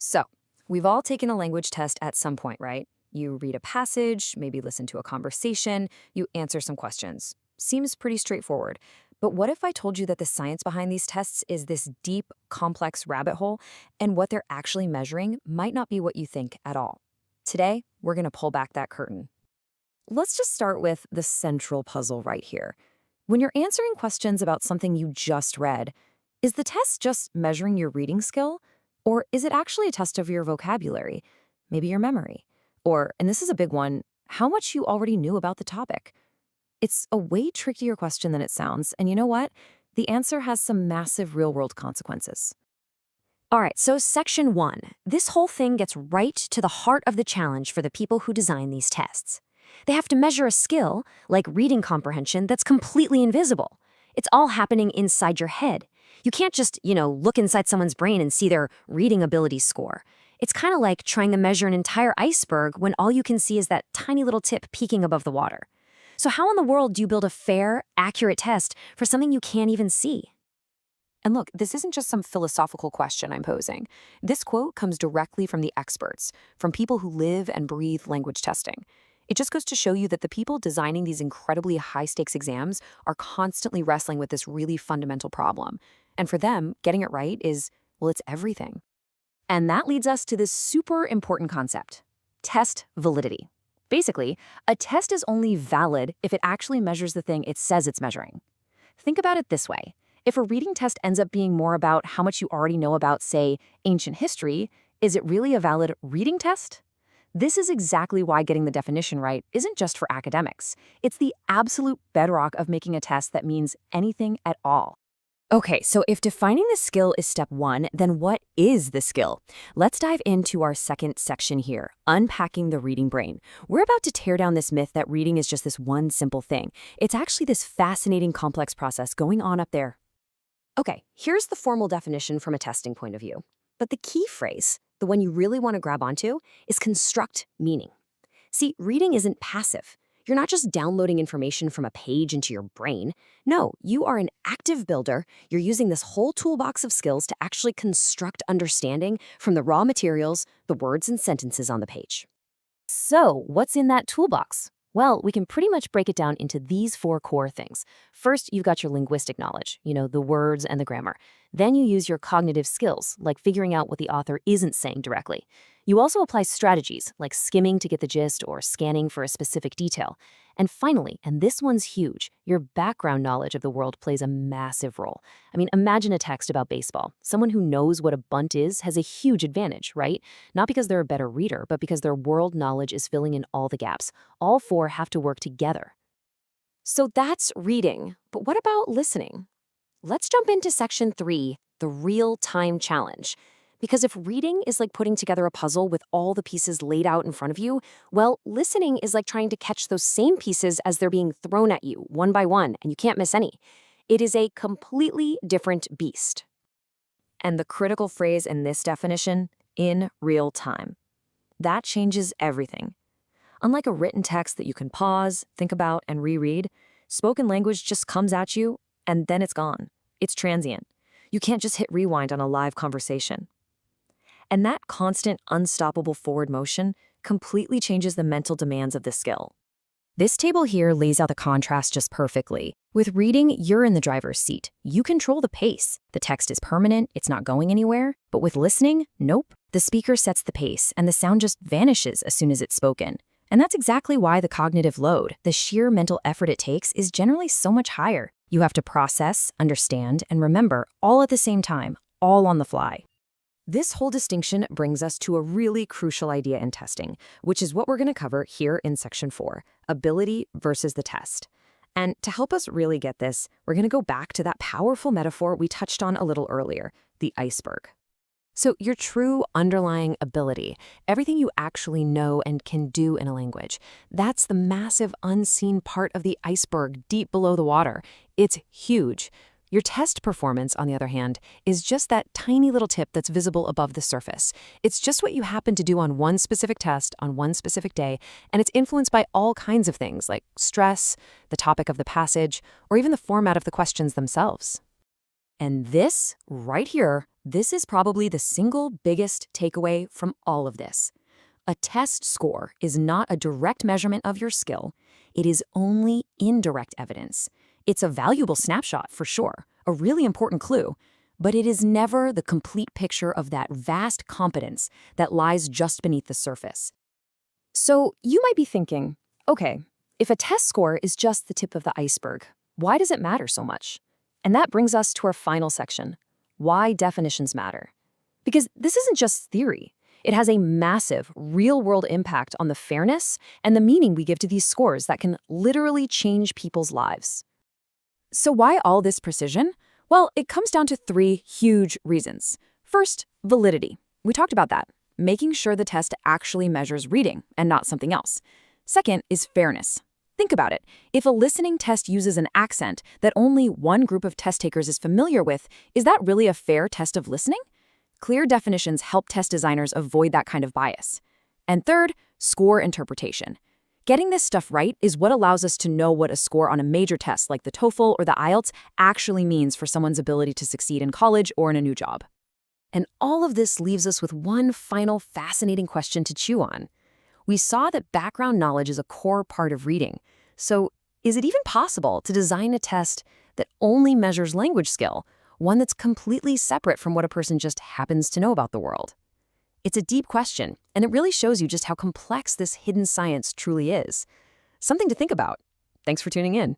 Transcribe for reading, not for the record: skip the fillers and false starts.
So, we've all taken a language test at some point, right? You read a passage, maybe listen to a conversation, you answer some questions. Seems pretty straightforward. But what if I told you that the science behind these tests is this deep, complex rabbit hole, and what they're actually measuring might not be what you think at all? Today, we're going to pull back that curtain. Let's just start with the central puzzle right here. When you're answering questions about something you just read, is the test just measuring your reading skill? Or is it actually a test of your vocabulary, maybe your memory? Or, and this is a big one, how much you already knew about the topic? It's a way trickier question than it sounds, and you know what? The answer has some massive real-world consequences. All right, so section 1. This whole thing gets right to the heart of the challenge for the people who design these tests. They have to measure a skill, like reading comprehension, that's completely invisible. It's all happening inside your head. You can't just, look inside someone's brain and see their reading ability score. It's kind of like trying to measure an entire iceberg when all you can see is that tiny little tip peeking above the water. So how in the world do you build a fair, accurate test for something you can't even see? And look, this isn't just some philosophical question I'm posing. This quote comes directly from the experts, from people who live and breathe language testing. It just goes to show you that the people designing these incredibly high-stakes exams are constantly wrestling with this really fundamental problem. And for them, getting it right is, well, it's everything. And that leads us to this super important concept: test validity. Basically, a test is only valid if it actually measures the thing it says it's measuring. Think about it this way. If a reading test ends up being more about how much you already know about, say, ancient history, is it really a valid reading test? This is exactly why getting the definition right isn't just for academics. It's the absolute bedrock of making a test that means anything at all. Okay, so if defining the skill is step 1, then what is the skill? Let's dive into our second section here, unpacking the reading brain. We're about to tear down this myth that reading is just this one simple thing. It's actually this fascinating, complex process going on up there. Okay, here's the formal definition from a testing point of view. But the key phrase, the one you really want to grab onto, is construct meaning. See, reading isn't passive. You're not just downloading information from a page into your brain. No, you are an active builder. You're using this whole toolbox of skills to actually construct understanding from the raw materials, the words and sentences on the page. So, what's in that toolbox? Well, we can pretty much break it down into these 4 core things. First, you've got your linguistic knowledge, the words and the grammar. Then you use your cognitive skills, like figuring out what the author isn't saying directly. You also apply strategies, like skimming to get the gist or scanning for a specific detail. And finally, and this one's huge, your background knowledge of the world plays a massive role. I mean, imagine a text about baseball. Someone who knows what a bunt is has a huge advantage, right? Not because they're a better reader, but because their world knowledge is filling in all the gaps. All 4 have to work together. So that's reading, but what about listening? Let's jump into section 3, the real-time challenge. Because if reading is like putting together a puzzle with all the pieces laid out in front of you, well, listening is like trying to catch those same pieces as they're being thrown at you, one by one, and you can't miss any. It is a completely different beast. And the critical phrase in this definition, in real time. That changes everything. Unlike a written text that you can pause, think about, and reread, spoken language just comes at you, and then it's gone. It's transient. You can't just hit rewind on a live conversation. And that constant, unstoppable forward motion completely changes the mental demands of this skill. This table here lays out the contrast just perfectly. With reading, you're in the driver's seat. You control the pace. The text is permanent, it's not going anywhere. But with listening, nope. The speaker sets the pace, and the sound just vanishes as soon as it's spoken. And that's exactly why the cognitive load, the sheer mental effort it takes, is generally so much higher. You have to process, understand, and remember all at the same time, all on the fly. This whole distinction brings us to a really crucial idea in testing, which is what we're going to cover here in section 4, ability versus the test. And to help us really get this, we're going to go back to that powerful metaphor we touched on a little earlier, the iceberg. So your true underlying ability, everything you actually know and can do in a language, that's the massive unseen part of the iceberg deep below the water. It's huge. Your test performance, on the other hand, is just that tiny little tip that's visible above the surface. It's just what you happen to do on one specific test on one specific day, and it's influenced by all kinds of things like stress, the topic of the passage, or even the format of the questions themselves. And this, right here, this is probably the single biggest takeaway from all of this. A test score is not a direct measurement of your skill. It is only indirect evidence. It's a valuable snapshot, for sure, a really important clue, but it is never the complete picture of that vast competence that lies just beneath the surface. So you might be thinking, okay, if a test score is just the tip of the iceberg, why does it matter so much? And that brings us to our final section, why definitions matter. Because this isn't just theory. It has a massive, real-world impact on the fairness and the meaning we give to these scores that can literally change people's lives. So why all this precision? Well, it comes down to three huge reasons. First, validity. We talked about that, making sure the test actually measures reading and not something else. Second is fairness. Think about it. If a listening test uses an accent that only one group of test takers is familiar with, is that really a fair test of listening? Clear definitions help test designers avoid that kind of bias. And third, score interpretation. Getting this stuff right is what allows us to know what a score on a major test like the TOEFL or the IELTS actually means for someone's ability to succeed in college or in a new job. And all of this leaves us with one final fascinating question to chew on. We saw that background knowledge is a core part of reading. So, is it even possible to design a test that only measures language skill, one that's completely separate from what a person just happens to know about the world? It's a deep question, and it really shows you just how complex this hidden science truly is. Something to think about. Thanks for tuning in.